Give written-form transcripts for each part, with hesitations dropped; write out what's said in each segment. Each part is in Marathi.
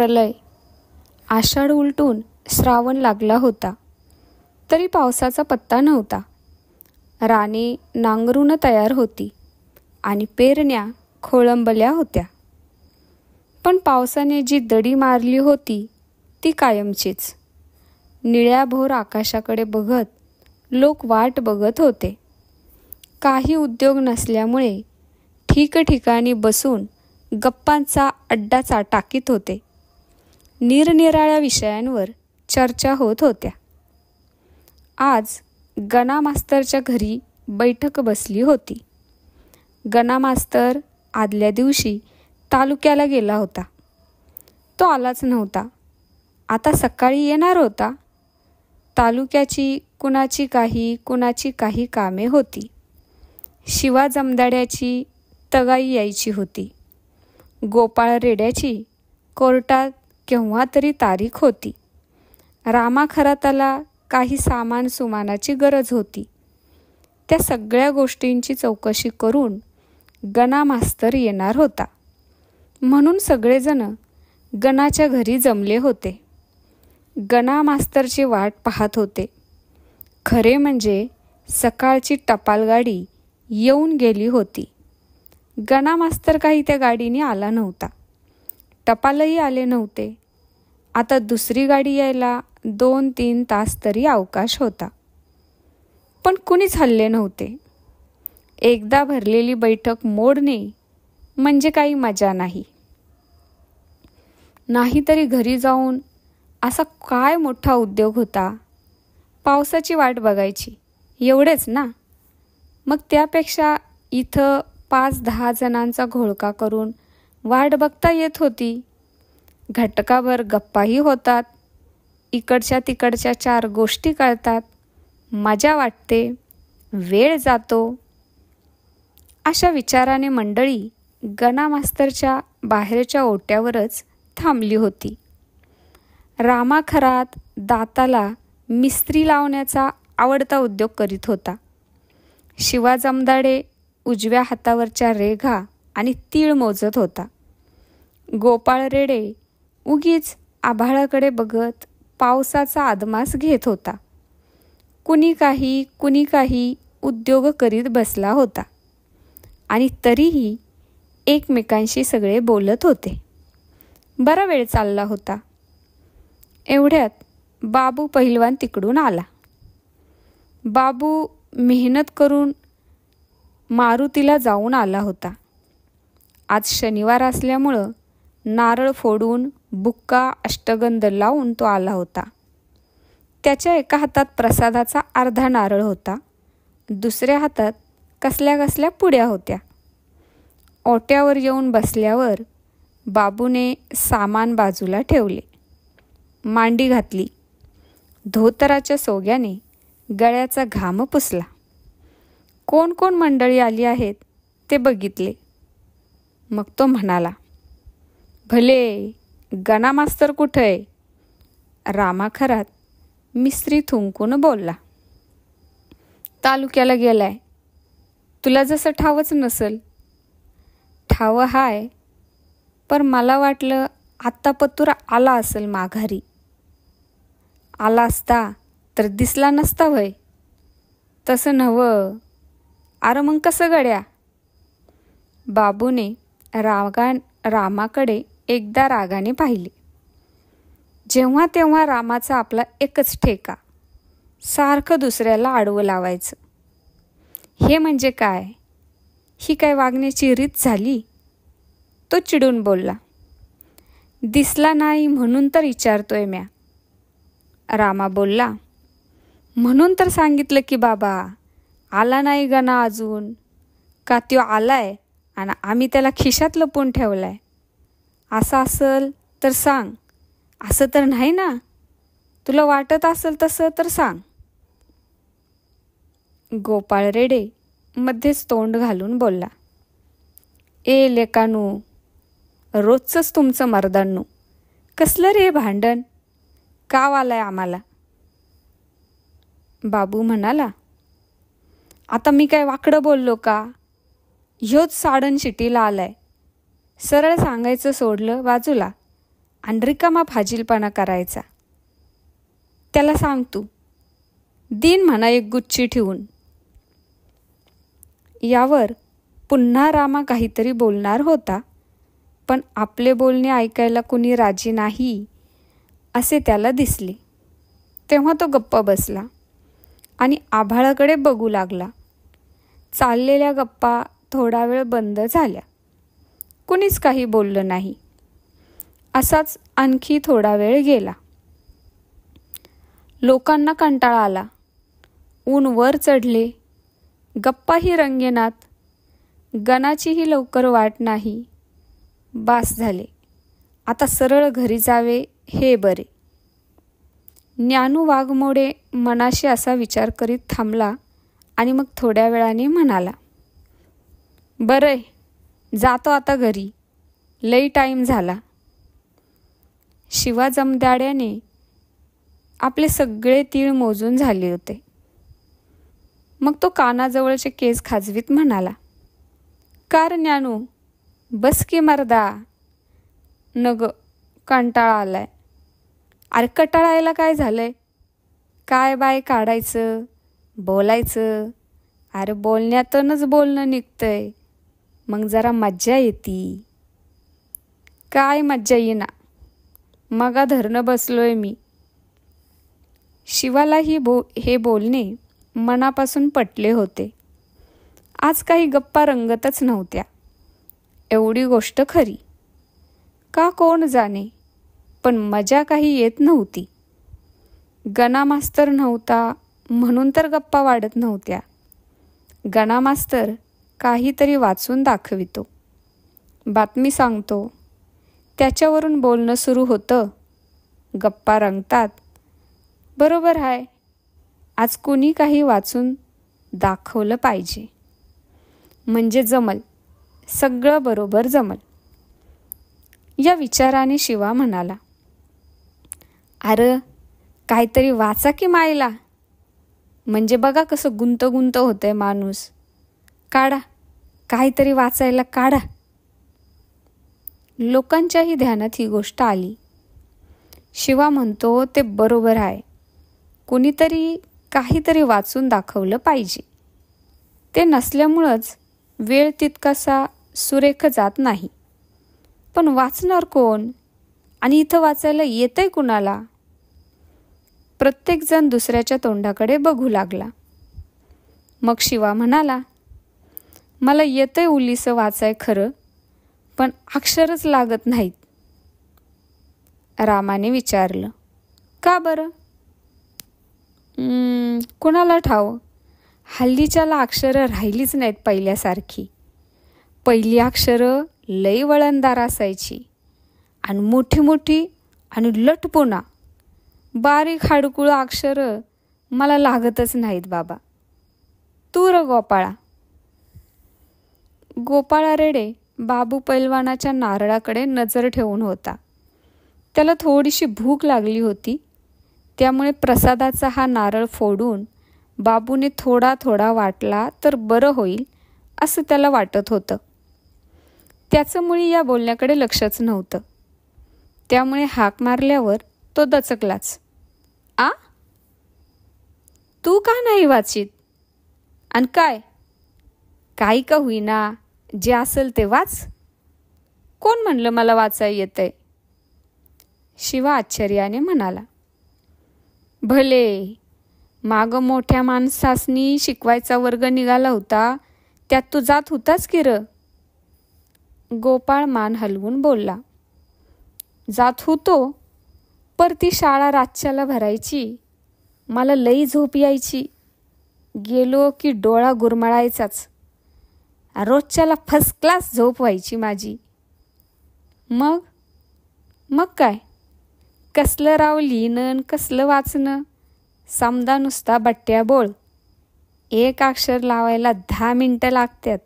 प्रलय. आषाढ उलटून श्रावण लागला होता, तरी पावसाचा पत्ता नव्हता. राने नांगरून तयार होती आणि पेरण्या खोळंबल्या होत्या. पण पावसाने जी दडी मारली होती ती कायमचीच. निळ्याभोर आकाशाकडे बघत लोक वाट बघत होते. काही उद्योग नसल्यामुळे ठिकठिकाणी बसून गप्पांचा अड्डा टाकीत होते. निरनिराळ्या विषयांवर चर्चा होत होत्या. आज गणा मास्तरच्या घरी बैठक बसली होती. गणा मास्तर आदल्या दिवशी तालुक्याला गेला होता. तो आलाच नव्हता. आता सकाळी येणार होता. तालुक्याची कुणाची काही कामे होती. शिवा जमदाड्याची तगाई यायची होती. गोपाळ रेड्याची कोर्टात केव्हा तरी तारीख होती. रामा खराताला काही सामानाची गरज होती. त्या सगळ्या गोष्टींची चौकशी करून गणा मास्तर येणार होता. म्हणून सगळेजण गणाच्या घरी जमले होते. गणा मास्तरची वाट पाहत होते. खरे म्हणजे सकाळची टपालगाडी येऊन गेली होती. गणा मास्तर काही त्या गाडीने आला नव्हता. टपालही आले नव्हते. आता दुसरी गाडी यायला 2-3 तास तरी अवकाश होता. पण कुणीच हल्ले नव्हते. एकदा भरलेली बैठक मोडणे म्हणजे काही मजा नाही. नाहीतरी घरी जाऊन असा काय मोठा उद्योग होता. पावसाची वाट बघायची एवढेच ना. मग त्यापेक्षा इथं 5-10 जणांचा घोळका करून वाट बघता येत होती. घटकाभर गप्पाही होतात. इकडच्या तिकडच्या 4 गोष्टी कळतात. मजा वाटते. वेळ जातो. अशा विचाराने मंडळी गणा मास्तरच्या बाहेरच्या ओट्यावरच थांबली होती. रामा खरात दाताला मिस्त्री लावण्याचा आवडता उद्योग करीत होता. शिवा जमदाडे उजव्या हातावरच्या रेघा आणि तीळ मोजत होता. गोपाळ रेडे उगीच आभाळाकडे बघत पावसाचा आदमास घेत होता. कुणी काही उद्योग करीत बसला होता. आणि तरीही एकमेकांशी सगळे बोलत होते. बरा वेळ चालला होता. एवढ्यात बाबू पहिलवान तिकडून आला. बाबू मेहनत करून मारुतीला जाऊन आला होता. आज शनिवार असल्यामुळं नारळ फोडून बुक्का अष्टगंध लावून तो आला होता. त्याच्या एका हातात प्रसादाचा अर्धा नारळ होता. दुसऱ्या हातात कसल्या पुड्या होत्या. ओट्यावर येऊन बसल्यावर बाबूने सामान बाजूला ठेवले. मांडी घातली. धोतराच्या सोग्याने गळ्याचा घाम पुसला. कोण मंडळी आली आहेत ते बघितले. मग तो म्हणाला, भले गणा मास्तर कुठं आहे? रामा खरात मिस्त्री थुंकून बोलला, तालुक्याला गेलाय. तुला जसं ठावच नसल. ठाव हाय, पर मला वाटलं आत्ता पत्तूर आला असेल माघारी. आला असता तर दिसला नसता व्हय. तसं नव्हं. अरे मग कसं गड्या? बाबूने रामाकडे एकदा रागाने पाहिले. जेव्हा तेव्हा रामाचा आपला एकच ठेका, सारखं दुसऱ्याला आडवं लावायचं. हे म्हणजे काय? ही काय वागण्याची रीत झाली? तो चिडून बोलला, दिसला नाही म्हणून तर विचारतोय म्या. रामा बोलला, म्हणून तर सांगितलं की बाबा, आला नाही गणा अजून. का त्यो आलाय आणि आम्ही त्याला खिशात लपवून ठेवलाय? असं असेल तर सांग. असं तर नाही ना. तुला वाटत असेल तसं तर सांग. गोपाळ रेडे मध्येच तोंड घालून बोलला, ए लेकानू, रोजचंच तुमचं मर्दांनू. कसलं रे भांडण? का आलाय आम्हाला? बाबू म्हणाला, आता मी काय वाकडं बोललो का? ह्योच साडण शिटीला आलाय. सरळ सांगायचं सोडलं बाजूला आणि रिकामा फाजीलपणा करायचा. त्याला सांग तू, दिन म्हणा एक गुच्ची ठेवून. यावर पुन्हा रामा काहीतरी बोलणार होता, पण आपले बोलणे ऐकायला कुणी राजी नाही असे त्याला दिसले. तेव्हा तो गप्प बसला आणि आभाळाकडे बघू लागला. चाललेल्या गप्पा थोडा वेळ बंद झाल्या. कुणीच काही बोललं नाही. असाच आणखी थोडा वेळ गेला. लोकांना कंटाळा आला. ऊन वर चढले. गप्पाही रंगेनात. गणाचीही लवकर वाट नाही. बास झाले. आता सरळ घरी जावे हे बरे. ज्ञानू वाघमोडे मनाशी असा विचार करीत थांबला आणि मग थोड्या वेळाने म्हणाला, बरंय, जातो आता घरी. लई टाईम झाला. शिवा जमदाड्याने आपले सगळे तीळ मोजून झाले होते. मग तो कानाजवळचे केस खाजवीत म्हणाला, कार ज्ञानू, बस की मर्दा. नग, कंटाळा आलाय. अरे कटाळायला काय झालंय? काय बाय काढायचं, बोलायचं. अरे बोलण्यातूनच बोलणं निघतंय. मग जरा मज्जा येती. काय मज्जा येईना. मगा धरणं बसलोय मी. शिवालाही हे बोलणे मनापासून पटले होते. आज काही गप्पा रंगतच नव्हत्या. एवढी गोष्ट खरी. का कोण जाणे, पण मजा काही येत नव्हती. गणा मास्तर नव्हता म्हणून तर गप्पा वाढत नव्हत्या. गणा मास्तर काहीतरी वाचून दाखवितो, बातमी सांगतो, त्याच्यावरून बोलणं सुरू होतं. गप्पा रंगतात. बरोबर आहे, आज कुणी काही वाचून दाखवलं पाहिजे, म्हणजे जमल, सगळं बरोबर जमल. या विचाराने शिवा म्हणाला, अरे काहीतरी वाचा की मायला, म्हणजे बघा कसं गुंत होतंय माणूस. काढा, काहीतरी वाचायला काढा. लोकांच्याही ध्यानात ही गोष्ट आली. शिवा म्हणतो ते बरोबर आहे. कुणीतरी काहीतरी वाचून दाखवलं पाहिजे. ते नसल्यामुळंच वेळ तितकासा सुरेख जात नाही. पण वाचणार कोण? आणि इथं वाचायला येतंय कुणाला? प्रत्येकजण दुसऱ्याच्या तोंडाकडे बघू लागला. मग शिवा म्हणाला, मला येतंय उलीसं वाचाय खरं, पण अक्षरच लागत नाहीत. रामाने विचारलं, का बरं? कुणाला ठाव, हल्लीच्याला अक्षरं राहिलीच नाहीत पहिल्यासारखी. पहिली अक्षरं लई वळणदार असायची आणि मोठी मोठी आणि लटपुणा. बारीक हाडकुळं अक्षरं मला लागतच नाहीत बाबा. तू र गोपाळा. गोपाळा रेडे बाबू पैलवानाच्या नारळाकडे नजर ठेवून होता. त्याला थोडीशी भूक लागली होती. त्यामुळे प्रसादाचा हा नारळ फोडून बाबूने थोडा थोडा वाटला तर बरं होईल असं त्याला वाटत होतं. त्याचं मुळी या बोलण्याकडे लक्षच नव्हतं. त्यामुळे हाक मारल्यावर तो दचकलाच. आ, तू का नाही वाचित? आणि काय? काही का होईना, जे असेल ते वाच. कोण म्हणलं मला वाचाय येतंय? शिवा आश्चर्याने म्हणाला, भले, माग मोठ्या माणसासनी शिकवायचा वर्ग निघाला होता, त्यात तू जात होताच की र? गोपाळ मान हलवून बोलला, जात होतो, पर ती शाळा रातच्याला भरायची. मला लई झोप यायची. गेलो की डोळा गुरमळायचाच. रोजच्याला फर्स्ट क्लास झोप व्हायची माझी. मग काय? कसलं राव लिहिणं, कसलं वाचणं. समदा नुसता बट्ट्या बोळ. एक अक्षर लावायला 10 मिनिटं लागतात.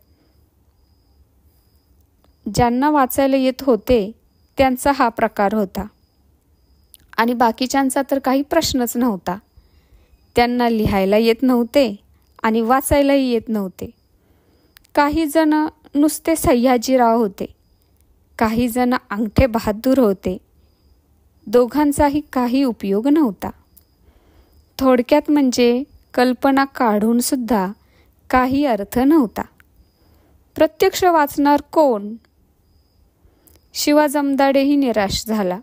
ज्यांना वाचायला येत होते त्यांचा हा प्रकार होता. आणि बाकीच्यांचा तर काही प्रश्नच नव्हता. त्यांना लिहायला येत नव्हते आणि वाचायलाही येत नव्हते. काही जण नुसते सह्याजीराव होते. काही जण अंगठे बहादूर होते. दोघांचाही काही उपयोग नव्हता. थोडक्यात म्हणजे कल्पना काढून सुद्धा काही अर्थ नव्हता. प्रत्यक्ष वाचणार कोण? शिवा जमदाडेही निराश झाला.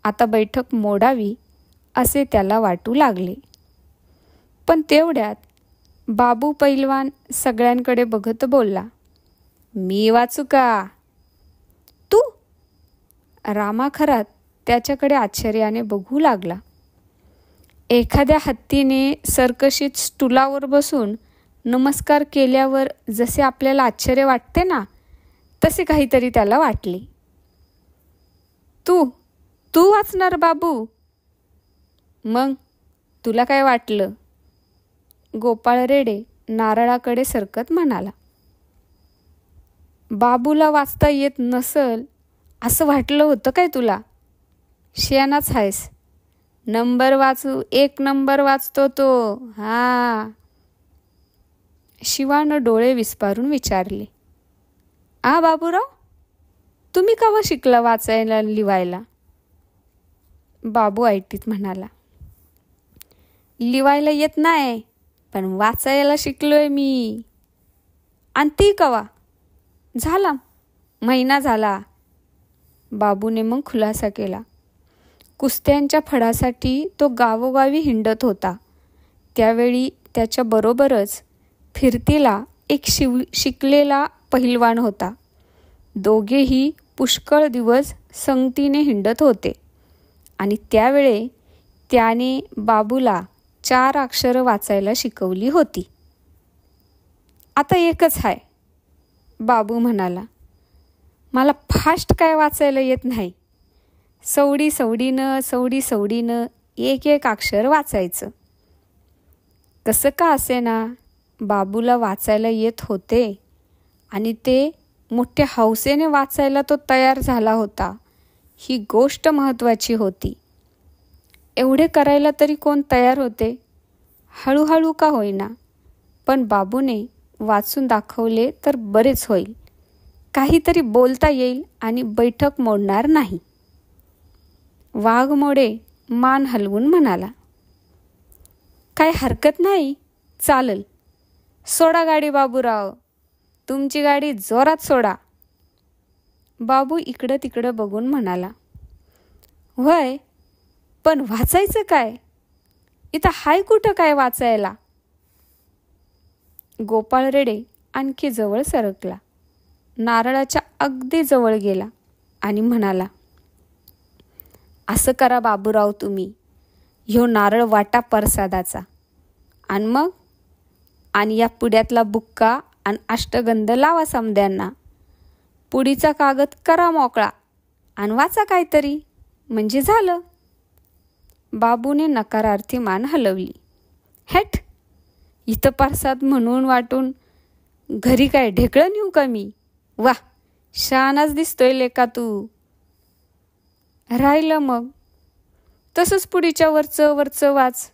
आता बैठक मोडावी असे त्याला वाटू लागले. पण तेवढ्यात बाबू पैलवान सगळ्यांकडे बघत बोलला, मी वाचू का? तू? रामा खरात त्याच्याकडे आश्चर्याने बघू लागला. एखाद्या हत्तीने सर्कशीत स्टुलावर बसून नमस्कार केल्यावर जसे आपल्याला आश्चर्य वाटते ना, तसे काहीतरी त्याला वाटले. तू तू वाचणार बाबू? मग तुला काय वाटलं? गोपाळ रेडे नारळाकडे सरकत म्हणाला. बाबूला वाचता येत नसल असं वाटलं होतं काय तुला? शहाणाच आहेस. नंबर वाचू, 1 नंबर वाचतो तो. हा. शिवानं डोळे विस्पारून विचारले, आ बाबूराव, तुम्ही केव्हा शिकला वाचायला लिवायला? बाबू ऐटीत म्हणाला, लिवायला येत नाही, पण वाचायला शिकलोय मी. आणि ती केव्हा? झाला, महिना झाला. बाबूने मग खुलासा केला. कुस्त्यांच्या फडासाठी तो गावोगावी हिंडत होता. त्यावेळी त्याच्याबरोबरच फिरतीला एक शिकलेला पहिलवान होता. दोघेही पुष्कळ दिवस संगतीने हिंडत होते आणि त्यावेळे त्याने बाबूला 4 अक्षरं वाचायला शिकवली होती. आता एकच आहे, बाबू म्हणाला. मला फास्ट काय वाचायला येत नाही. सवडी सवडीनं एक अक्षर वाचायचं. कसं का असेना, बाबूला वाचायला येत होते आणि ते मोठ्या हौसेने वाचायला तो तयार झाला होता. ही गोष्ट महत्त्वाची होती. एवढे करायला तरी कोण तयार होते? हळूहळू का होईना, पण बाबूने वाचून दाखवले तर बरेच होईल. काहीतरी बोलता येईल आणि बैठक मोडणार नाही. वाघमोडे मान हलवून म्हणाला, काय हरकत नाही, चालल. सोडा गाडी बाबूराव, तुमची गाडी जोरात सोडा. बाबू इकडं तिकडं बघून म्हणाला, होय, पण वाचायचं काय? इथं हाय कुठं काय वाचायला? गोपाळ रेडे आणखी जवळ सरकला, नारळाच्या अगदी जवळ गेला आणि म्हणाला, असं करा बाबूराव तुम्ही, ह्यो नारळ वाटा प्रसादाचा, आणि मग या पुड्यातला बुक्का आणि अष्टगंध लावा समद्यांना. पुडीचा कागद करा मोकळा आणि वाचा काहीतरी, म्हणजे झालं. बाबूने नकारार्थी मान हलवली. हेट, इथं प्रसाद म्हणून वाटून घरी काय ढेकळं नेऊ का मी? वा, शहाणाच दिसतोय लेका तू. राहिलं मग तसंच पुडीच्या वरचं वाच.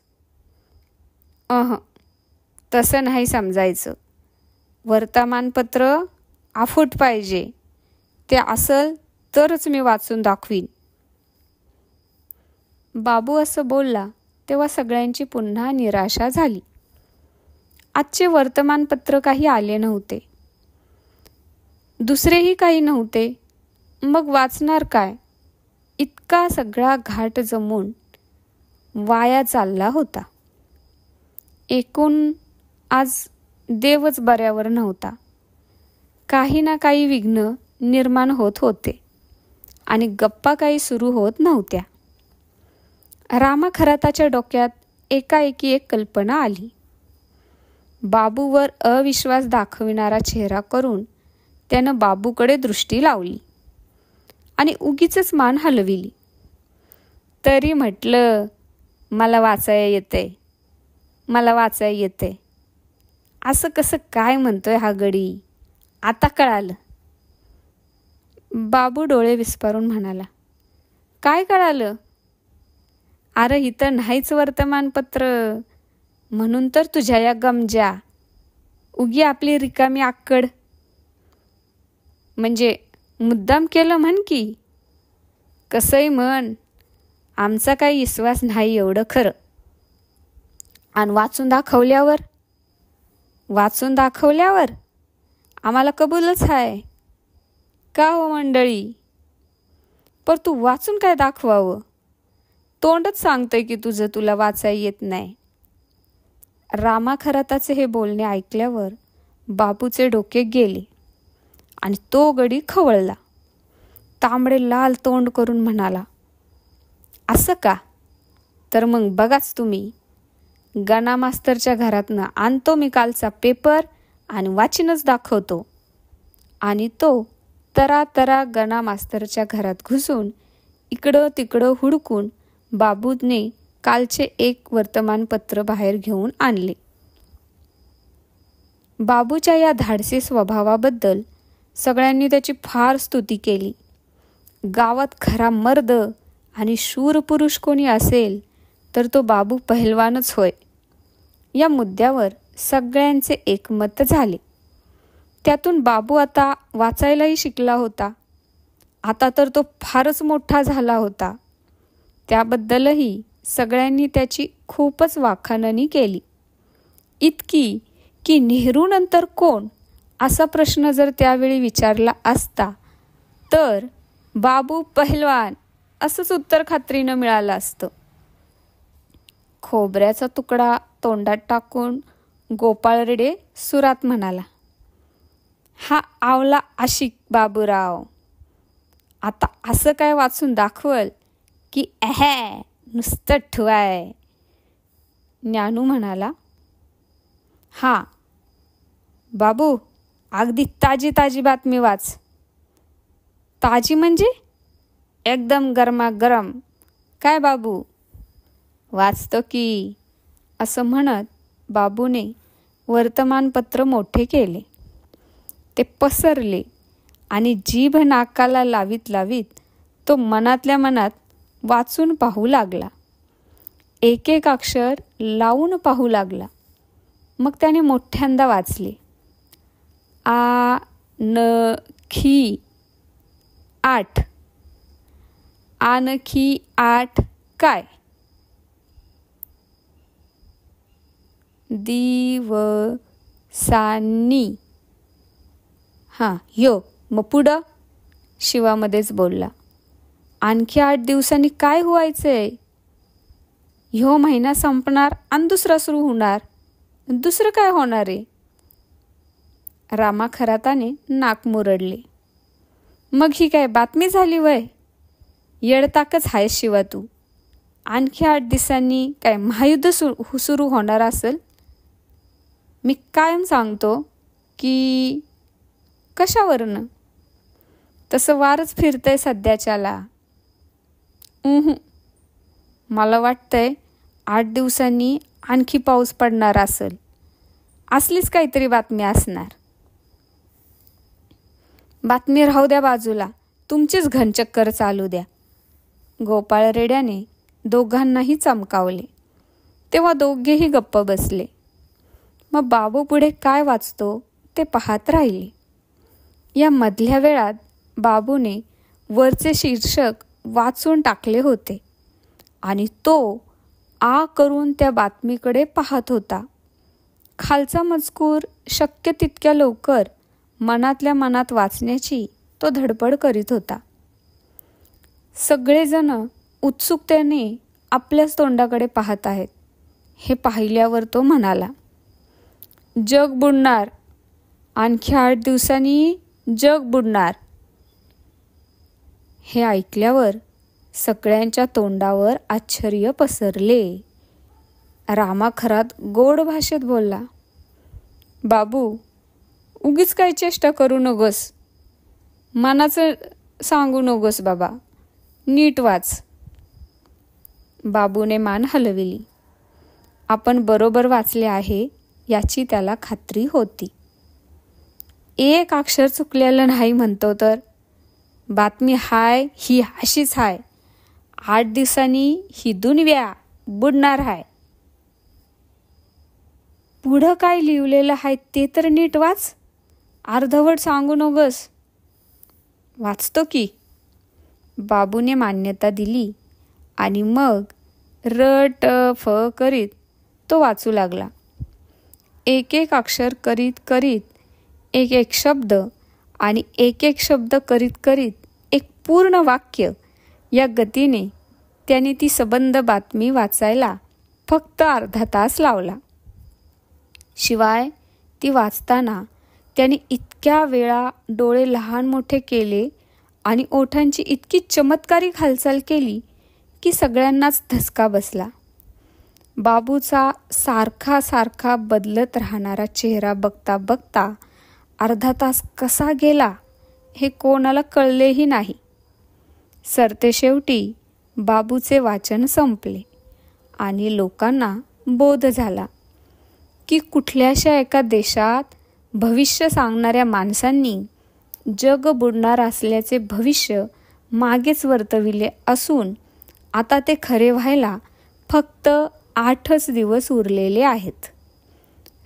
तसं नाही समजायचं. वर्तमानपत्र आफूट पाहिजे. ते असल तरच मी वाचून दाखवीन. बाबू असं बोलला तेव्हा सगळ्यांची पुन्हा निराशा झाली. आजचे वर्तमानपत्र काही आले नव्हते. दुसरेही काही नव्हते. मग वाचणार काय? इतका सगळा घाट जमून वाया चालला होता. एकूण आज देवच बऱ्यावर नव्हता. काही ना काही विघ्न निर्माण होत होते आणि गप्पा काही सुरू होत नव्हत्या. रामा खराताच्या डोक्यात एकाएकी एक कल्पना आली. बाबूवर अविश्वास दाखविणारा चेहरा करून त्यानं बाबूकडे दृष्टी लावली आणि उगीचच मान हलविली. तरी म्हटलं, मला वाचायला येते. असं कसं काय म्हणतोय हा गडी? आता कळालं. बाबू डोळे विस्पारून म्हणाला, काय कळालं? अरे इथं नाहीच वर्तमानपत्र, म्हणून तर तुझ्या या गमजा. उगी आपली रिकामी आक्कड. म्हणजे मुद्दाम केलं म्हण की. कसंही म्हण, आमचा काही विश्वास नाही एवढं खरं. आणि वाचून दाखवल्यावर आम्हाला कबूलच आहे. का हो मंडळी? पर तू वाचून काय दाखवावं? तोंडच सांगतोय की तुला वाचाय येत नाही. रामा खराताचे हे बोलणे ऐकल्यावर बाबूचे डोके गेले आणि तो गडी खवळला. तांबडे लाल तोंड करून म्हणाला, असं का? तर मग बघाच तुम्ही. गणा मास्तरच्या घरातनं आणतो मी कालचा पेपर आणि वाचीनच दाखवतो. आणि तो तरा गणा मास्तरच्या घरात घुसून इकडं तिकडं हुडकून बाबूने कालचे एक वर्तमानपत्र बाहेर घेऊन आणले. बाबूच्या या धाडसी स्वभावाबद्दल सगळ्यांनी त्याची फार स्तुती केली. गावात खरा मर्द आणि शूर पुरुष कोणी असेल तर तो बाबू पहिलवानच होय. या मुद्द्यावर सगळ्यांचे एकमत झाले. त्यातून बाबू आता वाचायलाही शिकला होता. आता तर तो फारच मोठा झाला होता. त्याबद्दलही सगळ्यांनी त्याची खूपच वाखाणणी केली. इतकी की नेहरूनंतर कोण असा प्रश्न जर त्यावेळी विचारला असता तर बाबू पहिलवान असंच उत्तर खात्रीनं मिळालं असतं. खोबऱ्याचा तुकडा तोंडात टाकून गोपाळ रेडे सुरात म्हणाला, हा आवला आशिक बाबूराव आता असं काय वाचून दाखवल की नुसतं ठुवाय. ज्ञानू म्हणाला, हा बाबू अगदी ताजी बातमी वाच. ताजी म्हणजे एकदम गरमागरम. काय बाबू? वाचतो की. असं म्हणत बाबूने वर्तमानपत्र मोठे केले. ते पसरले आणि जीभ नाकाला लावीत तो मनातल्या मनात वाचून पाहू लागला. एक एक अक्षर लावून पाहू लागला. मग त्याने मोठ्यांदा वाचले. आणखी 8. आणखी 8 काय? दिवसांनी. हां यो मग पुढं शिवामध्येच बोलला, आणखी 8 दिवसांनी काय व्हायचंय? ह्यो महिना संपणार आणि दुसरा सुरू होणार. दुसरं काय होणार आहे? रामा खराताने नाक मुरडले. मग ही काय बातमी झाली वय? येडताकच आहेस शिवा तू. आणखी 8 दिवसांनी काय महायुद्ध सुरू होणार असेल? मी कायम सांगतो की कशावरनं? तसं वारच फिरतंय सध्याच्याला. मला वाटतंय 8 दिवसांनी आणखी पाऊस पडणार असेल. असलीच काहीतरी बातमी असणार. बातमी राहू द्या बाजूला, तुमचीच घनचक्कर चालू द्या. गोपाळ रेड्याने दोघांनाही चमकावले. तेव्हा दोघेही गप्प बसले. मग बाबू पुढे काय वाचतो ते पाहत राहिले. या मधल्या वेळात बाबूने वरचे शीर्षक वाचून टाकले होते आणि तो करून त्या बातमीकडे पाहत होता. खालचा मजकूर शक्य तितक्या लवकर मनातल्या मनात वाचण्याची तो धडपड करीत होता. सगळेजण उत्सुकतेने आपल्याच तोंडाकडे पाहत आहेत. हे पाहिल्यावर तो म्हणाला, जग बुडणार. आणखी 8 दिवसांनी जग बुडणार. हे ऐकल्यावर सगळ्यांच्या तोंडावर आश्चर्य पसरले. रामा खरात गोड भाषेत बोलला, बाबू उगीच काही चेष्टा करू नकोस. मनाचं सांगू नकोस बाबा, नीट वाच. बाबूने मान हलविली. आपण बरोबर वाचले आहे याची त्याला खात्री होती. एक अक्षर चुकलेलं नाही म्हणतो तर. बातमी हाय ही अशीच हाय. 8 दिवसांनी ही दुनिया बुडणार हाय. पुढं काय लिहिलेलं आहे ते तर नीट वाच. अर्धवट सांगू नकोस. वाचतो की. बाबूने मान्यता दिली आणि मग र ट फ करीत तो वाचू लागला. एक एक अक्षर करीत करीत एक एक शब्द आणि एक एक शब्द करीत करीत एक पूर्ण वाक्य या गतीने त्याने ती सबंध बातमी वाचायला फक्त अर्धा तास लावला. शिवाय ती वाचताना त्याने इतक्या वेळा डोळे लहान मोठे केले आणि ओठांची इतकी चमत्कारिक हालचाल केली की सगळ्यांनाच धसका बसला. बाबूचा सारखा सारखा बदलत राहणारा चेहरा बघता बघता अर्धा तास कसा गेला हे कोणाला कळलेही नाही. सरतेशेवटी बाबूचे वाचन संपले आणि लोकांना बोध झाला की कुठल्याशा एका देशात भविष्य सांगणाऱ्या माणसांनी जग बुडणार असल्याचे भविष्य मागेच वर्तविले असून आता ते खरे व्हायला फक्त 8च दिवस उरलेले आहेत.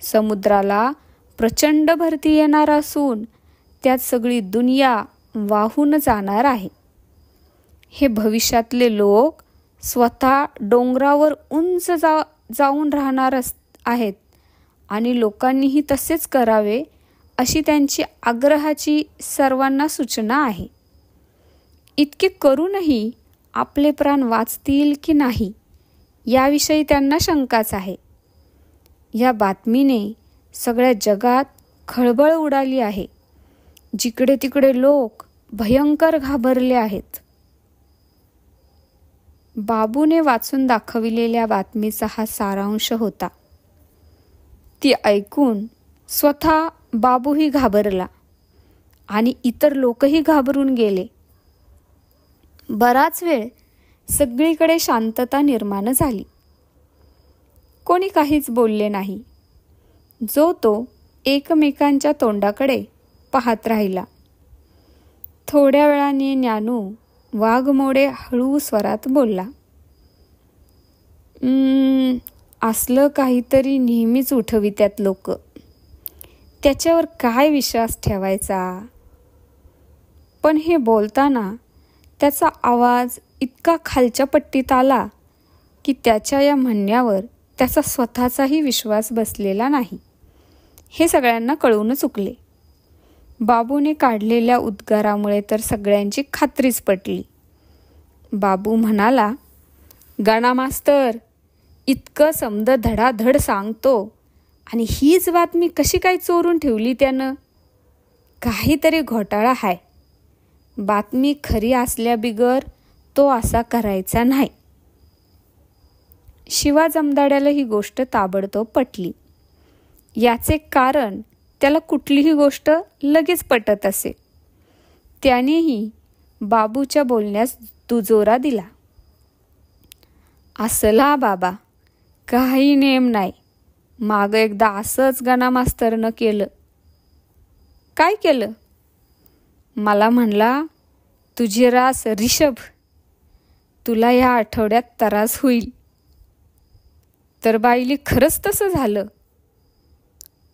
समुद्राला प्रचंड भरती येणार असून त्यात सगळी दुनिया वाहून जाणार आहे. हे भविष्यातले लोक स्वतः डोंगरावर उंच जाऊन राहणार आहेत आणि लोकांनीही तसेच करावे अशी त्यांची आग्रहाची सर्वांना सूचना आहे. इतके करूनही आपले प्राण वाचतील की नाही याविषयी त्यांना शंकाच आहे. या बातमीने सगळ्या जगात खळबळ उडाली आहे. जिकडे तिकडे लोक भयंकर घाबरले आहेत. बाबूने वाचून दाखविलेल्या बातमीचा हा सारांश होता. ती ऐकून स्वतः बाबूही घाबरला आणि इतर लोकही घाबरून गेले. बराच वेळ सगळीकडे शांतता निर्माण झाली. कोणी काहीच बोलले नाही. जो तो एकमेकांच्या तोंडाकडे पाहत राहिला. थोड्या वेळाने ज्ञानू वाघमोडे हळू स्वरात बोलला, असलं काहीतरी नेहमीच उठवित्यात लोक. त्याच्यावर काय विश्वास ठेवायचा. पण हे बोलताना त्याचा आवाज इतका खालच्या पट्टीत आला की त्याच्या या म्हणण्यावर त्याचा स्वतःचाही विश्वास बसलेला नाही हे सगळ्यांना कळून चुकले. बाबूने काढलेल्या उद्गारामुळे तर सगळ्यांची खात्रीच पटली. बाबू म्हणाला, गाणा मास्तर इतकं समद धडाधड सांगतो आणि हीच बातमी कशी काय चोरून ठेवली त्यानं. काहीतरी घोटाळा हाय. बातमी खरी असल्याबिगर तो असा करायचा नाही. शिवा जमदाड्याला ही गोष्ट ताबडतोब पटली. याचे कारण त्याला कुठलीही गोष्ट लगेच पटत असे. त्यानेही बाबूच्या बोलण्यास दुजोरा दिला. असला बाबा, काही नेम नाही. माग एकदा असंच गाणा मास्तरनं केलं. काय केलं? मला म्हणला, तुझी रास रिषभ, तुला या आठवड्यात त्रास होईल. तर बाईली खरंच तसं झालं.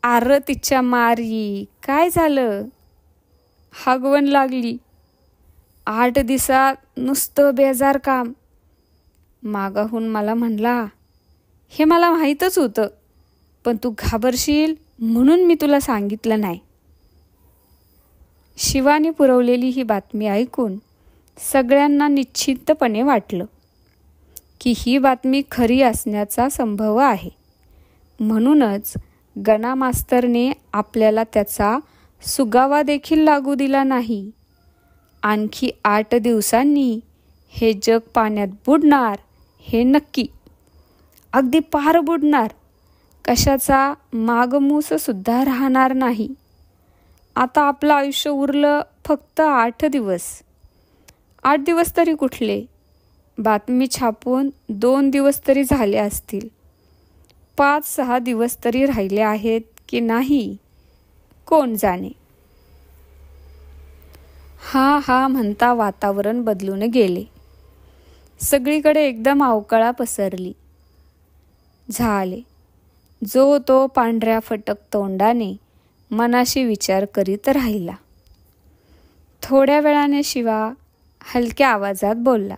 आर तिच्या मारी, काय झालं? हागवण लागली. 8 दिवसात नुसतं बेजार काम. मागाहून मला म्हणला, हे मला माहीतच होतं, पण तू घाबरशील म्हणून मी तुला सांगितलं नाही. शिवाने पुरवलेली ही बातमी ऐकून सगळ्यांना निश्चितपणे वाटलं की ही बातमी खरी असण्याचा संभव आहे. म्हणूनच गणा मास्तरने आपल्याला त्याचा सुगावा देखील लागू दिला नाही. आणखी 8 दिवसांनी हे जग पाण्यात बुडणार हे नक्की. अगदी पार बुडणार. कशाचा मागमूस सुद्धा राहणार नाही. आता आपलं आयुष्य उरलं फक्त 8 दिवस. 8 दिवस तरी कुठले? बातमी छापून 2 दिवस तरी झाले असतील. 5-6 दिवस तरी राहिले आहेत की नाही कोण जाणे. हा म्हणता वातावरण बदलून गेले. सगळीकडे एकदम अवकळा पसरली. झाले. जो तो पांढऱ्या फटक तोंडाने मनाशी विचार करीत राहिला. थोड्या वेळाने शिवा हलक्या आवाजात बोलला,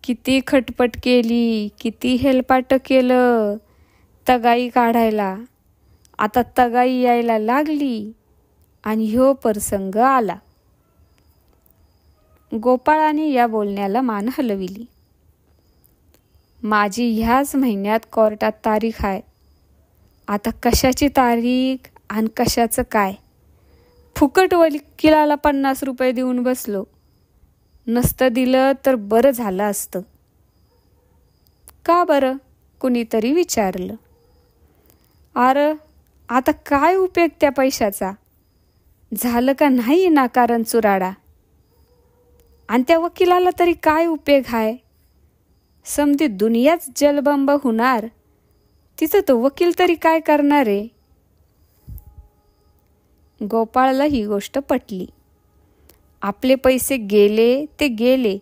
किती खटपट केली, किती हेलपाट केलं तगाई काढायला. आता तगाई यायला लागली आणि ह्यो प्रसंग आला. गोपाळाने या बोलण्याला मान हलविली. माझी ह्याच महिन्यात कोर्टात तारीख आहे. आता कशाची तारीख आणि कशाचं काय? फुकट वकिलाला 50 रुपये देऊन बसलो. नसतं दिलं तर बरं झालं असतं. का बरं? कुणीतरी विचारलं. अरे आता काय उपयोग त्या पैशाचा? झालं का नाही नाकारण चुराडा? आणि त्या वकिलाला तरी काय उपयोग आहे? समधी दुनियाच जलबंब होणार, तिचं तो वकील तरी काय करणार आहे? गोपाळला ही गोष्ट पटली. आपले पैसे गेले ते गेले,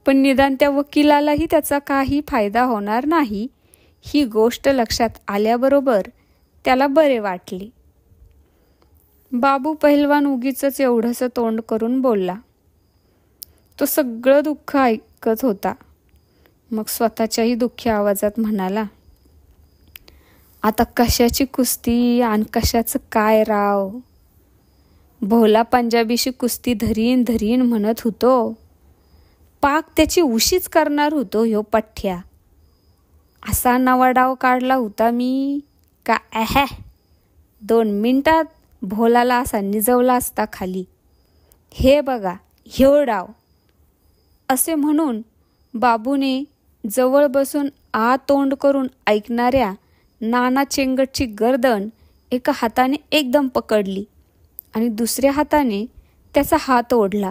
पण निदान त्या वकिलालाही त्याचा काही फायदा होणार नाही ही गोष्ट लक्षात आल्याबरोबर त्याला बरे वाटले. बाबू पहिलवान उगीचच एवढंसं तोंड करून बोलला. तो सगळं दुःख ऐकत होता. मग स्वतःच्याही दुःखी आवाजात म्हणाला, आता कशाची कुस्ती आणि कशाचं काय राव? भोला पंजाबीशी कुस्ती धरीन धरीन म्हणत होतो. पाक त्याची उशीच करणार होतो ह्यो पठ्ठ्या. असा नवा डाव काढला होता मी का 2 मिनिटात भोलाला असा निजवला असता खाली. हे बघा ह्यो डाव. असे म्हणून बाबूने जवळ बसून तोंड करून ऐकणाऱ्या नाना चेंगटची गर्दन एका हाताने एकदम पकडली आणि दुसऱ्या हाताने त्याचा हात ओढला.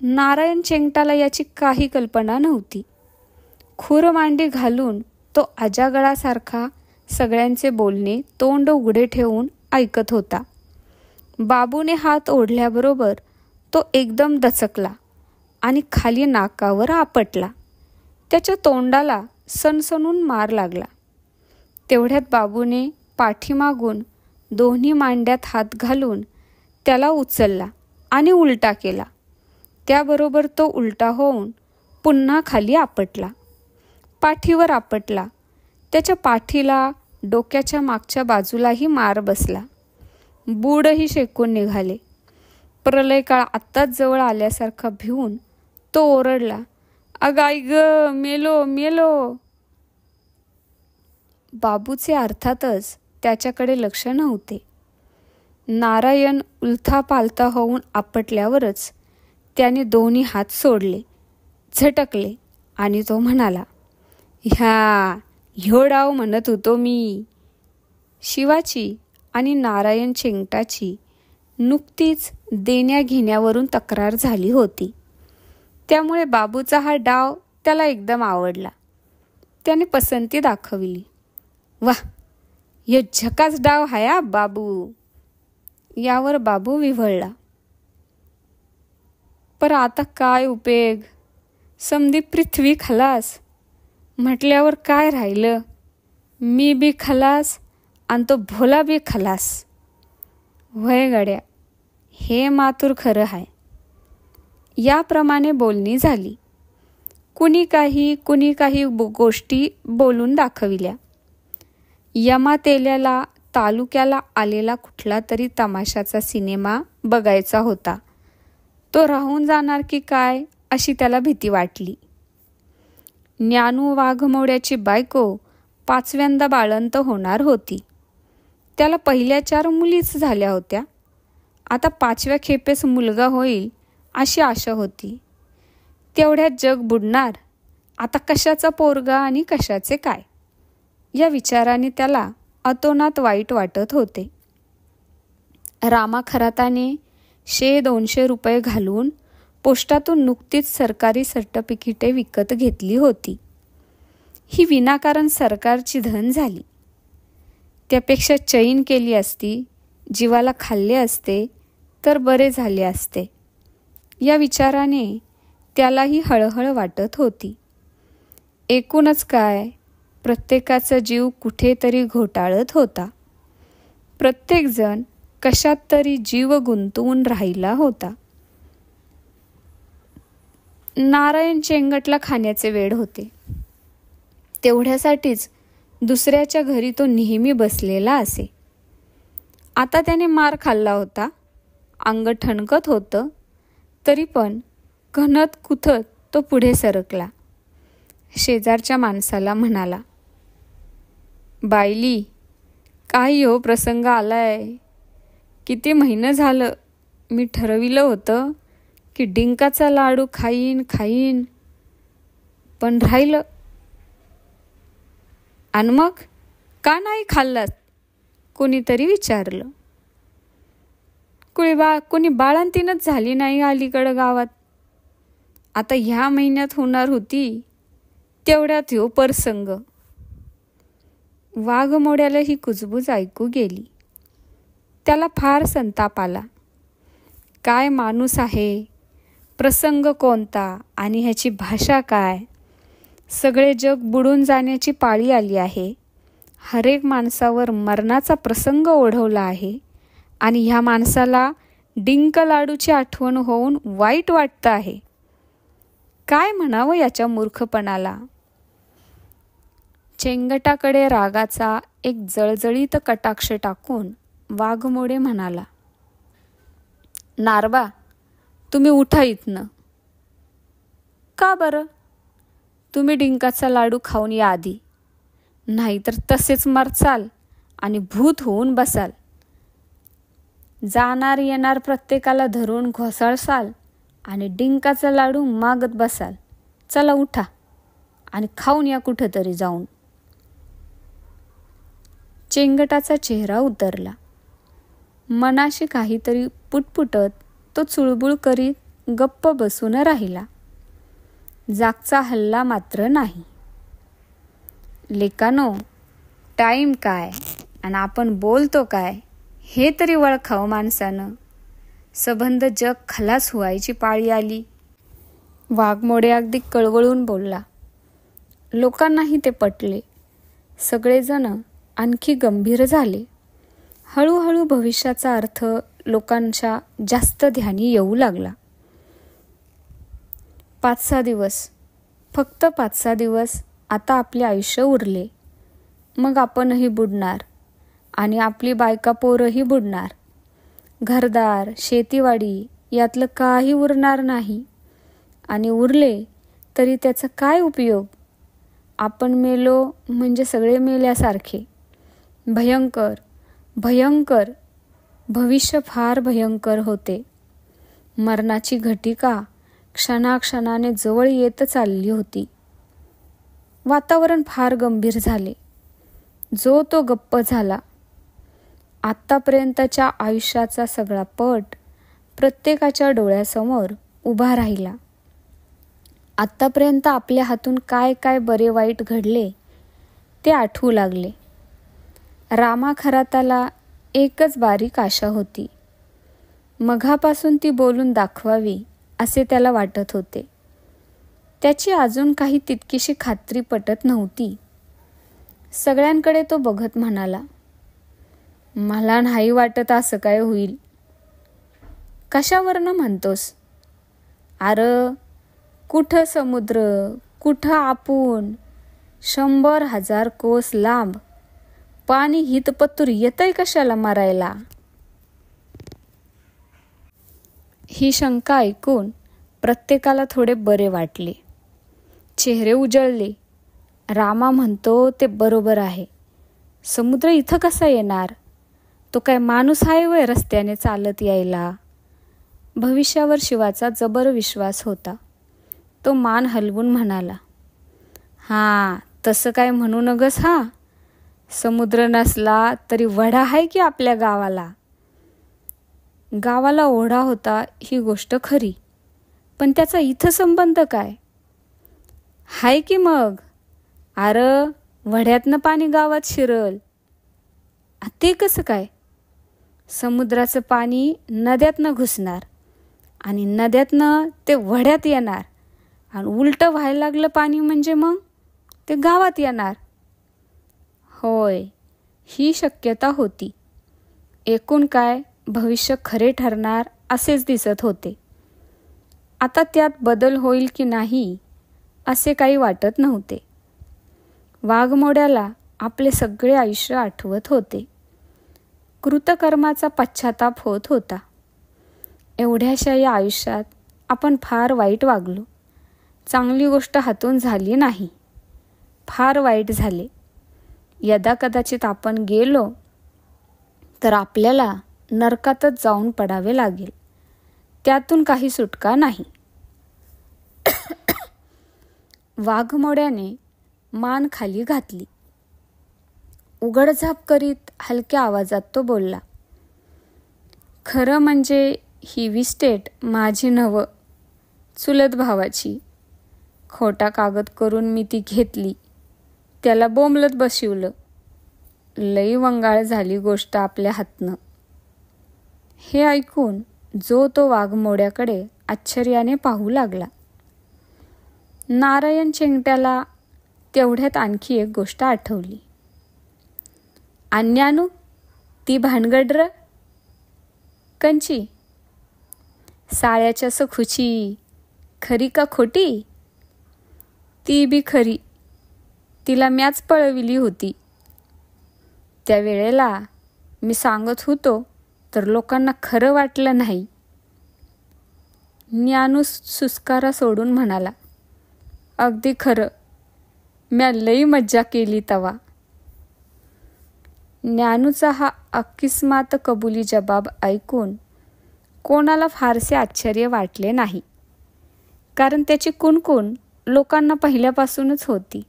नारायण चेंगटाला याची काही कल्पना नव्हती. खूर मांडी घालून तो अजागळासारखा सगळ्यांचे बोलणे तोंड उघडे ठेवून ऐकत होता. बाबूने हात ओढल्याबरोबर तो एकदम दचकला आणि खाली नाकावर आपटला. त्याच्या तोंडाला सणसणून मार लागला. तेवढ्यात बाबूने पाठीमागून दोन्ही मांड्यात हात घालून त्याला उचलला आणि उलटा केला. त्याबरोबर तो उलटा होऊन पुन्हा खाली आपटला. पाठीवर आपटला. त्याच्या पाठीला, डोक्याच्या मागच्या बाजूलाही मार बसला. बूडही शेकून निघाले. प्रलय काळ आत्ताच जवळ आल्यासारखा भिवून तो ओरडला, अगाई ग, मेलो मेलो. बाबूचे अर्थातच त्याच्याकडे लक्ष नव्हते. नारायण उलथापालथा होऊन आपटल्यावरच त्याने दोन्ही हात सोडले, झटकले आणि तो म्हणाला, ह्यो डाव म्हणत होतो मी. शिवाची आणि नारायण चेंगटाची नुकतीच देण्या घेण्यावरून तक्रार झाली होती. त्यामुळे बाबूचा हा डाव त्याला एकदम आवडला. त्याने पसंती दाखवली. वाह, यो झकास डाव हाया बाबू. यावर बाबू विव्हळला. पर आता काय उपयोग? समधी पृथ्वी खलास म्हटल्यावर काय राहिलं? मी बी खलास आणि तो भोला बी खलास. वय गड्या, हे मातूर खरं आहे. याप्रमाणे बोलणी झाली. कुणी काही गोष्टी बोलून दाखविल्या. यमातेल्याला तालुक्याला आलेला कुठला तरी तमाशाचा सिनेमा बघायचा होता. तो राहून जाणार की काय अशी त्याला भीती वाटली. ज्ञानू वाघमोड्याची बायको 5व्यांदा बाळंत होणार होती. त्याला पहिल्या 4 मुलीच झाल्या होत्या. आता 5व्या खेपेस मुलगा होईल अशी आशा होती. तेवढ्यात जग बुडणार. आता कशाचा पोरगा आणि कशाचे काय या विचाराने त्याला अतोनात वाईट वाटत होते. रामा खराताने 100-200 रुपये घालून पोस्टातून नुकतीच सरकारी सर्टिफिकेटे विकत घेतली होती. ही विनाकारण सरकारची धन झाली. त्यापेक्षा चैन केली असती, जीवाला खाल्ले असते तर बरे झाले असते या विचाराने त्यालाही हळहळ वाटत होती. एकूणच काय, प्रत्येकाचा जीव कुठेतरी घोटाळत होता. प्रत्येकजण कशात तरी जीव गुंतवून राहिला होता. नारायण चेंगटला खाण्याचे वेड होते. तेवढ्यासाठीच दुसऱ्याच्या घरी तो नेहमी बसलेला असे. आता त्याने मार खाल्ला होता. अंग ठणकत होतं. तरी पण घनत कुथत तो पुढे सरकला. शेजारच्या माणसाला म्हणाला, बायली, काय हो प्रसंग आलाय. किती महिनं झालं मी ठरविलं होतं की डिंकाचा लाडू खाईन, पण राहिलं. आणि मग का नाही खाल्लात? कोणीतरी विचारलं. कोणी बाळंतीणच झाली नाही अलीकडं गावात. आता ह्या महिन्यात होणार होती, तेवढ्यात ह्यो प्रसंग. वाघमोड्याला ही कुजबूज ऐकू गेली. त्याला फार संताप आला. काय माणूस आहे, प्रसंग कोणता आणि ह्याची भाषा काय. सगळे जग बुडून जाण्याची पाळी आली आहे. हरेक माणसावर मरणाचा प्रसंग ओढवला आहे आणि ह्या माणसाला डिंक लाडूची आठवण होऊन वाईट वाटतं आहे. काय म्हणावं याच्या मूर्खपणाला. चेंगटाकडे रागाचा एक जळजळीत कटाक्ष टाकून वाघमोडे म्हणाला, नारबा, तुम्ही उठा इथनं. का बरं? तुम्ही डिंकाचा लाडू खाऊन या आधी, नाहीतर तसेच मरचाल आणि भूत होऊन बसाल. जाणार येणार प्रत्येकाला धरून घोसाळसाल आणि डिंकाचा लाडू मागत बसाल. चला उठा आणि खाऊन या कुठंतरी जाऊन. चेंगटाचा चेहरा उतरला. मनाशी काहीतरी पुटपुटत तो चुळबुळ करीत गप्प बसून राहिला. जागचा हल्ला मात्र नाही. लेकानो, टाईम काय आणि आपण बोलतो काय हे तरी वळखाव माणसानं. संबंध जग खलास व्हायची पाळी आली. वाघमोडे अगदी कळवळून बोलला. लोकांनाही ते पटले. सगळेजण आणखी गंभीर झाले. हळूहळू भविष्याचा अर्थ लोकांच्या जास्त ध्यानी येऊ लागला. 5-6 दिवस, फक्त 5-6 दिवस आता आपले आयुष्य उरले. मग आपणही बुडणार आणि आपली बायका पोरही बुडणार. घरदार, शेतीवाडी यातलं काही उरणार नाही. आणि उरले तरी त्याचा काय उपयोग. आपण मेलो म्हणजे सगळे मेल्यासारखे. भयंकर, भयंकर. भविष्य फार भयंकर होते. मरणाची घटिका क्षणाक्षणाने जवळ येत चालली होती. वातावरण फार गंभीर झाले. जो तो गप्प झाला. आत्तापर्यंतच्या आयुष्याचा सगळा पट प्रत्येकाच्या डोळ्यासमोर उभा राहिला. आत्तापर्यंत आपल्या हातून काय काय बरे वाईट घडले ते आठवू लागले. रामा खराताला एकच बारीक आशा होती. मघापासून ती बोलून दाखवावी असे त्याला वाटत होते. त्याची अजून काही तितकीशी खात्री पटत नव्हती. सगळ्यांकडे तो बघत म्हणाला, मला नाही वाटत असं काय होईल. कशावरनं म्हणतोस? अरे कुठं समुद्र, कुठं आपण, 100,000 कोस लांब. पाणी हितपत्तूर येतंय कशाला मरायला. ही शंका ऐकून प्रत्येकाला थोडे बरे वाटले. चेहरे उजळले. रामा म्हणतो ते बरोबर आहे. समुद्र इथं कसा येणार? तो काय माणूस आहे वय रस्त्याने चालत यायला? भविष्यावर शिवाचा जबर विश्वास होता. तो मान हलवून म्हणाला, हां, तसं काय म्हणू नगस. हा, समुद्र नसला तरी वडा आहे की आपल्या गावाला. गावाला ओढा होता ही गोष्ट खरी, पण त्याचा इथं संबंध काय? हाय की मग. अरे वड्यातनं पाणी गावात शिरल. ते कसं काय? समुद्राचं पाणी नद्यातनं घुसणार आणि नद्यातनं ते वड्यात येणार आणि उलटं व्हायला लागलं पाणी म्हणजे मग ते गावात येणार. होय, ही शक्यता होती. एकूण काय भविष्य खरे ठरणार असेच दिसत होते. आता त्यात बदल होईल की नाही असे काही वाटत नव्हते. वाघमोड्याला आपले सगळे आयुष्य आठवत होते. कृतकर्माचा पश्चाताप होत होता. एवढ्याशा या आयुष्यात आपण फार वाईट वागलो. चांगली गोष्ट हातून झाली नाही. फार वाईट झाले. यदाकदाचित आपण गेलो तर आपल्याला नरकातच जाऊन पडावे लागेल. त्यातून काही सुटका नाही. वाघमोड्याने मान खाली घातली. उघडझाप करीत हलक्या आवाजात तो बोलला, खरं म्हणजे ही विस्टेट माझी नव्ह, चुलत भावाची. खोटा कागद करून मी ती घेतली. त्याला बोंबलत बसवलं. लई वंगाळ झाली गोष्ट आपल्या हातनं. हे ऐकून जो तो वाघमोड्याकडे आश्चर्याने पाहू लागला. नारायण चेंगट्याला तेवढ्यात आणखी एक गोष्ट आठवली. अन्यानू, ती भानगड र कंची, साळ्याच्या सखुची खरी का खोटी? ती बी खरी. तिला म्याच पळविली होती. त्या वेळेला मी सांगत होतो तर लोकांना खरं वाटलं नाही. ज्ञानू सुस्कारा सोडून म्हणाला, अगदी खरं. म्या लई मज्जा केली तवा. ज्ञानूचा हा अकिस्मात कबुली जबाब ऐकून कोणाला फारसे आश्चर्य वाटले नाही. कारण त्याची कुणकुण लोकांना पहिल्यापासूनच होती.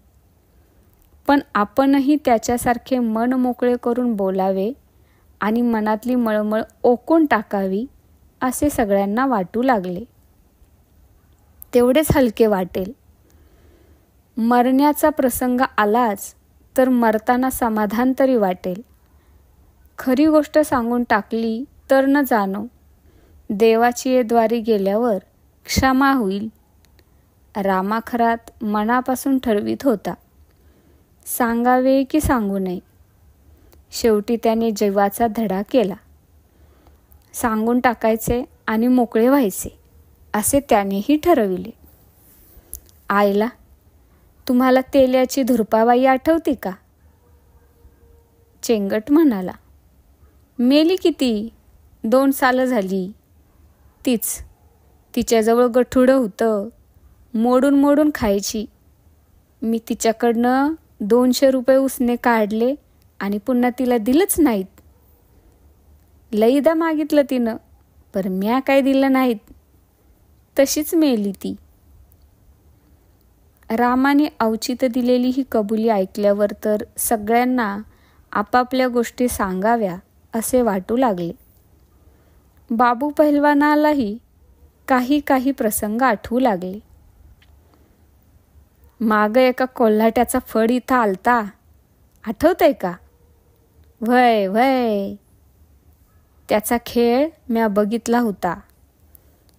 पण आपणही त्याच्यासारखे मन मोकळे करून बोलावे आणि मनातली मळमळ ओकून टाकावी असे सगळ्यांना वाटू लागले. तेवढेच हलके वाटेल. मरण्याचा प्रसंग आलाच तर मरताना समाधान तरी वाटेल. खरी गोष्ट सांगून टाकली तर न जाणो, देवाची येद्वारी गेल्यावर क्षमा होईल. रामाखरात मनापासून ठरवीत होता, सांगावे की सांगू नये. शेवटी त्याने जीवाचा धडा केला. सांगून टाकायचे आणि मोकळे व्हायचे असे त्यानेही ठरविले. आईला, तुम्हाला तेल्याची धुरपाबाई आठवते का? चेंगट म्हणाला, मेली किती 2 सालं झाली. तीच. तिच्याजवळ गठुडं होतं. मोडून मोडून खायची. मी तिच्याकडनं 200 रुपये उसने काढले आणि पुन्हा तिला दिलंच नाहीत. लईदा मागितलं तिनं, पर म्या काय दिलं नाहीत. तशीच मेली ती. रामाने अवचित दिलेली ही कबुली ऐकल्यावर तर सगळ्यांना आपापल्या गोष्टी सांगाव्या असे वाटू लागले. बाबू पहिलवानालाही काही प्रसंग आठवू लागले. माग एका कोल्हाट्याचा फड इथं आलता, आठवतंय का? व्हय व्हय. त्याचा खेळ म्या बघितला होता.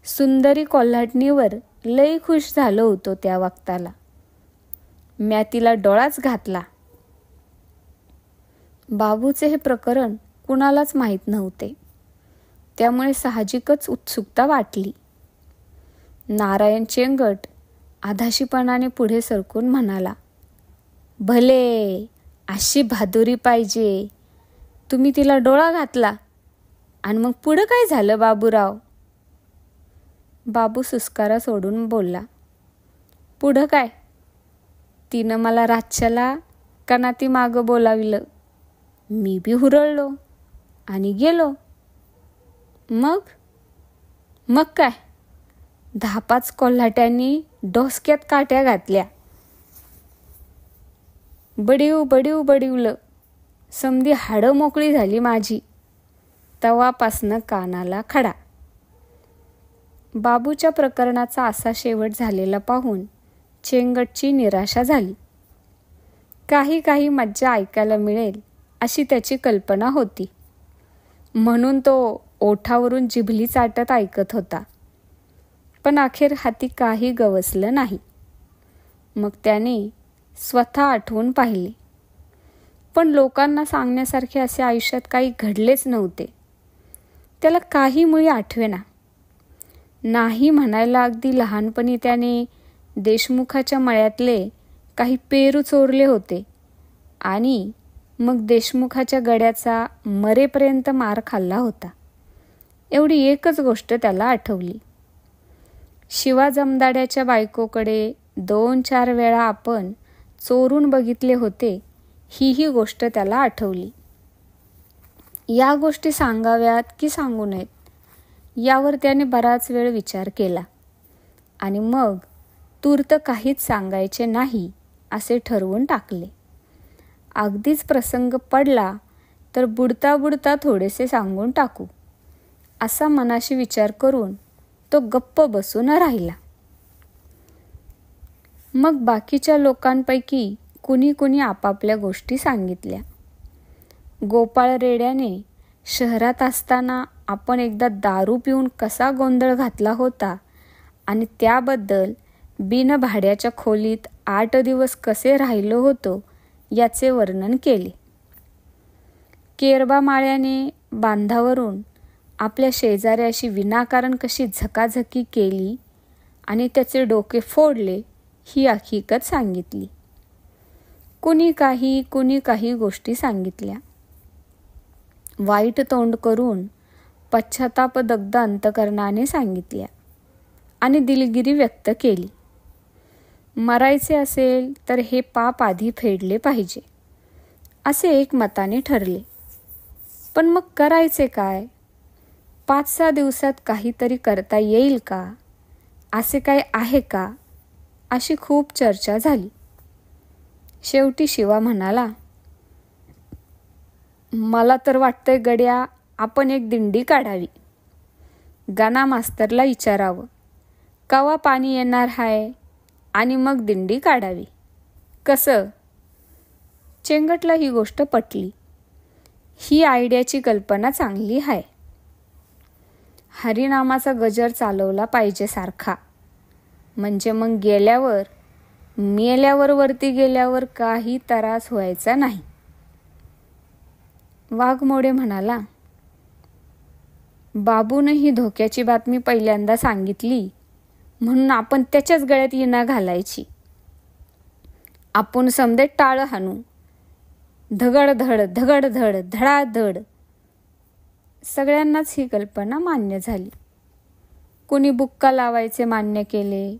सुंदरी कोल्हाटणीवर लई खुश झालो होतो त्या वक्ताला. म्या तिला डोळाच घातला. बाबूचे हे प्रकरण कुणालाच माहीत नव्हते. त्यामुळे साहजिकच उत्सुकता वाटली. नारायण चेंगट आधाशीपणाने पुढे सरकून म्हणाला, भले, अशी बहादुरी पाहिजे. तुम्ही तिला डोळा घातला आणि मग पुढं काय झालं बाबूराव? बाबू सुस्कारा सोडून बोलला, पुढं काय? तिनं मला रातच्याला कानाती मागं बोलाविलं. मी बी हुरळलो आणि गेलो. मग काय? 10-5 कोल्हाट्यांनी डोसक्यात काट्या घातल्या. बडीवलं. समधी हाडं मोकळी झाली माझी. तवापासनं कानाला खडा. बाबूच्या प्रकरणाचा असा शेवट झालेला पाहून चेंगटची निराशा झाली. काही मज्जा ऐकायला मिळेल अशी त्याची कल्पना होती. म्हणून तो ओठावरून जिभली चाटत ऐकत होता. पण अखेर हाती काही गवसलं नाही. मग त्याने स्वतः आठवून पाहिले. पण लोकांना सांगण्यासारखे असे आयुष्यात काही घडलेच नव्हते. त्याला काही मुळी आठवेना. नाही म्हणायला अगदी लहानपणी त्याने देशमुखाच्या मळ्यातले काही पेरू चोरले होते आणि मग देशमुखाच्या गड्याचा मरेपर्यंत मार खाल्ला होता. एवढी एकच गोष्ट त्याला आठवली. शिवा जमदाड्याच्या बायकोकडे 2-4 वेळा आपण चोरून बघितले होते, ही गोष्ट त्याला आठवली. या गोष्टी सांगाव्यात की सांगू नयेत यावर त्याने बराच वेळ विचार केला आणि मग तूर्त काहीच सांगायचे नाही असे ठरवून टाकले. अगदीच प्रसंग पडला तर बुडता बुडता थोडेसे सांगून टाकू असा मनाशी विचार करून तो गप्प बसून राहिला. मग बाकीच्या लोकांपैकी कुणी कुणी आपापल्या गोष्टी सांगितल्या. गोपाळ रेड्याने शहरात असताना आपण एकदा दारू पिऊन कसा गोंधळ घातला होता आणि त्याबद्दल बिनभाड्याच्या खोलीत 8 दिवस कसे राहिलो होतो याचे वर्णन केले. केरबा माळ्याने बांधावरून आपल्या शेजाऱ्याशी विनाकारण कशी झकाझकी केली आणि त्याचे डोके फोडले ही हकीकत सांगितली. कुणी काही गोष्टी सांगितल्या. वाईट तोंड करून पश्चातापदग्ध अंतकरणाने सांगितल्या आणि दिलगिरी व्यक्त केली. मरायचे असेल तर हे पाप आधी फेडले पाहिजे असे एकमताने ठरले. पण मग करायचे काय? 5-6 दिवसात काहीतरी करता येईल का? असे काय आहे का? अशी खूप चर्चा झाली. शेवटी शिवा म्हणाला, मला तर वाटतंय गड्या, आपण एक दिंडी काढावी. गाना मास्तरला विचारावं कवा पाणी येणार आहे आणि मग दिंडी काढावी. कसं? चेंगटला ही गोष्ट पटली. ही आयडियाची कल्पना चांगली आहे. हरिनामाचा गजर चालवला पाहिजे सारखा, म्हणजे मग मेल्यावर वरती गेल्यावर काही त्रास व्हायचा नाही. वाघमोडे म्हणाला, बाबूने ही धोक्याची बातमी पहिल्यांदा सांगितली म्हणून आपण त्याच्याच गळ्यात इना घालायची. आपण समदे टाळं हाणू, धगडधड धगडधड धडाधड. सगळ्यांनाच ही कल्पना मान्य झाली. कुणी बुक्का लावायचे मान्य केले,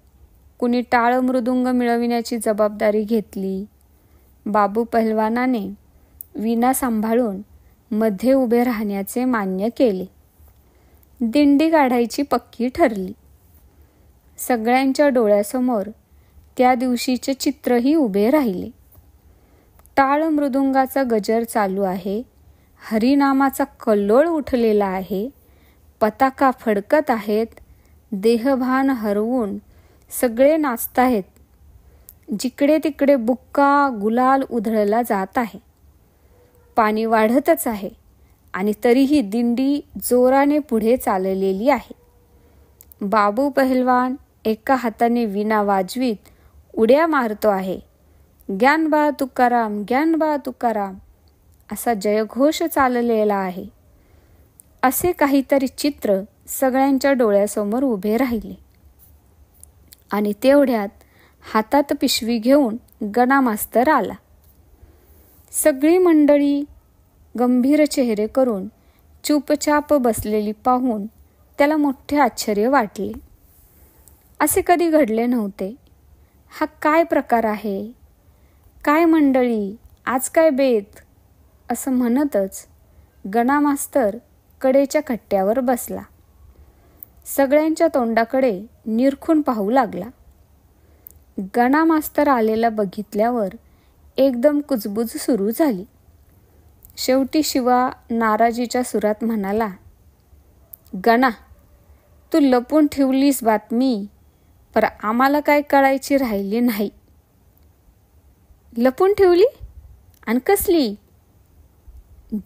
कुणी टाळ मृदुंग मिळविण्याची जबाबदारी घेतली. बाबू पहलवानाने विणा सांभाळून मध्ये उभे राहण्याचे मान्य केले. दिंडी काढायची पक्की ठरली. सगळ्यांच्या डोळ्यासमोर त्या दिवशीचे चित्रही उभे राहिले. टाळ मृदुंगाचा गजर चालू आहे, हरिनामाचा कल्लोळ उठलेला आहे, पताका फडकत आहेत, देहभान हरवून सगळे नाचताहेत. जिकडे तिकडे बुक्का गुलाल उधळला जात आहे. पाणी वाढतच आहे आणि तरीही दिंडी जोराने पुढे चाललेली आहे. बाबू पहलवान एका हाताने विणा वाजवीत उड्या मारतो आहे. ज्ञानबा तुकाराम, ज्ञानबा तुकाराम असा जयघोष चाललेला आहे. असे काहीतरी चित्र सगळ्यांच्या डोळ्यासमोर उभे राहिले. आणि तेवढ्यात हातात पिशवी घेऊन गणा मास्तर आला. सगळी मंडळी गंभीर चेहरे करून चुपचाप बसलेली पाहून त्याला मोठे आश्चर्य वाटले. असे कधी घडले नव्हते. हा काय प्रकार आहे? काय मंडळी, आज काय बेत? असं म्हणतच गणा मास्तर कडेच्या कट्ट्यावर बसला. सगळ्यांच्या तोंडाकडे निरखून पाहू लागला. गणा मास्तर आलेला बघितल्यावर एकदम कुजबुज सुरू झाली. शेवटी शिवा नाराजीच्या सुरात म्हणाला, गणा, तू लपून ठेवलीस बातमी, पर आम्हाला काय कळायची राहिली नाही. लपून ठेवली? आणि कसली?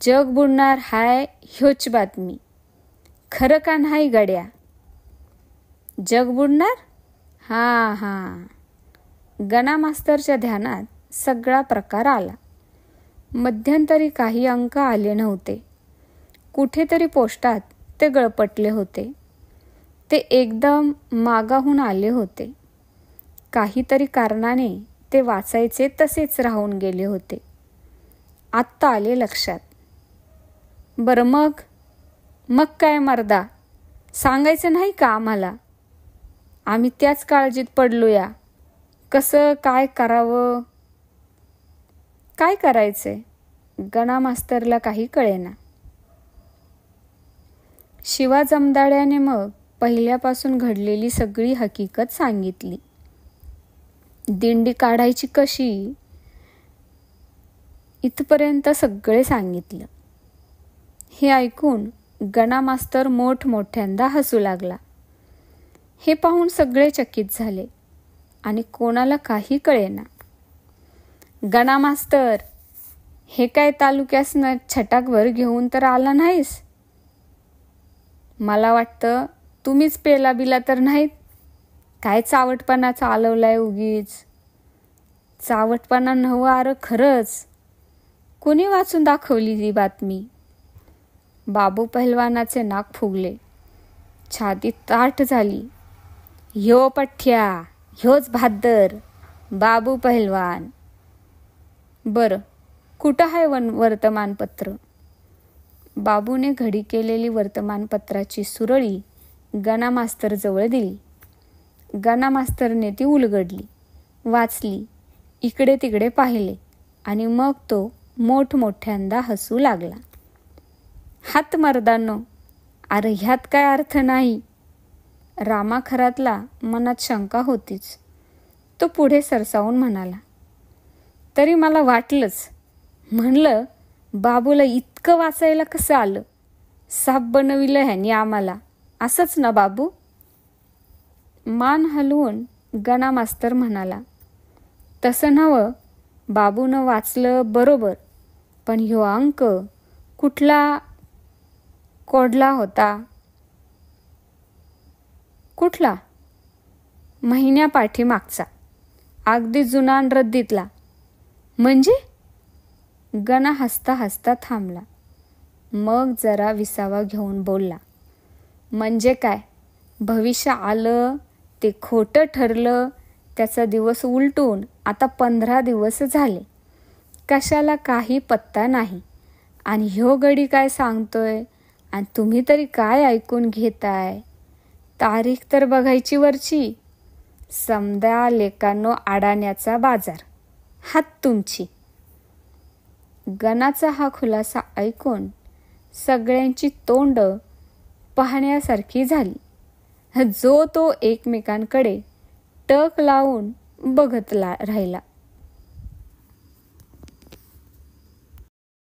जग बुडणार हाय ह्योच बातमी. खरं का नाही गड्या? जग बुडणार? हां. गणा मास्तरच्या ध्यानात सगळा प्रकार आला. मध्यंतरी काही अंक आले नव्हते. कुठेतरी पोस्टात ते गळपटले होते. ते एकदम मागाहून आले होते. काहीतरी कारणाने ते वाचायचे तसेच राहून गेले होते. आत्ता आले लक्षात. बरं मग काय मर्दा, सांगायचं नाही का आम्हाला? आम्ही त्याच काळजीत पडलोया. कसं काय करावं? काय करायचंय? गणा मास्तरला काही कळेना. शिवा जमदाड्याने मग पहिल्यापासून घडलेली सगळी हकीकत सांगितली. दिंडी काढायची कशी इथपर्यंत सगळे सांगितलं. हे ऐकून गणा मास्तर मोठमोठ्यांदा हसू लागला. हे पाहून सगळे चकित झाले आणि कोणाला काही कळेना. गणा मास्तर, हे काय तालुक्यासनं छटाकभर घेऊन तर आला नाहीस? मला वाटतं तुम्हीच पेला बिला तर नाहीत? काय चावटपणा चालवलाय उगीच. चावटपणा नव्ह अरे खरंच. कोणी वाचून दाखवली ही बातमी? बाबू पहिलवानाचे नाक फुगले. छाती ताठ झाली. ह्यो पठ्या, ह्योच भाद्दर, बाबू पहिलवान. बरं, कुठं आहे वर्तमानपत्र? बाबूने घडी केलेली वर्तमानपत्राची सुरळी गणा मास्तरजवळ दिली. गणा मास्तरने ती उलगडली, वाचली, इकडे तिकडे पाहिले आणि मग तो मोठमोठ्यांदा हसू लागला. हात मर्दांनो, अरे ह्यात काय अर्थ नाही. रामा खरातला मनात शंका होतीच. तो पुढे सरसावून म्हणाला, तरी मला वाटलंच. म्हणलं बाबूला इतकं वाचायला कसं आलं? साप बनविलं ह्यानी आम्हाला, असंच ना बाबू? मान हलवून गणा मास्तर म्हणाला, तसं नव्ह, बाबूनं वाचलं बरोबर, पण ह्यो अंक कुठला कोडला होता? कुठला? महिन्यापाठीमागचा, अगदी जुना आणि रद्दीतला. म्हणजे? गणा हसता हसता थांबला. मग जरा विसावा घेऊन बोलला, म्हणजे काय, भविष्य आलं, ते खोटं ठरलं, त्याचा दिवस उलटून आता 15 दिवस झाले. कशाला काही पत्ता नाही. आणि ह्यो गडी काय सांगतोय आणि तुम्ही तरी काय ऐकून घेताय? तारीख तर बघायची वरची. समद्या लेकांनो अडाण्याचा बाजार. हात तुमची. गणाचा हा खुलासा ऐकून सगळ्यांची तोंड पाहण्यासारखी झाली. जो तो एकमेकांकडे टक लावून बघत राहिला.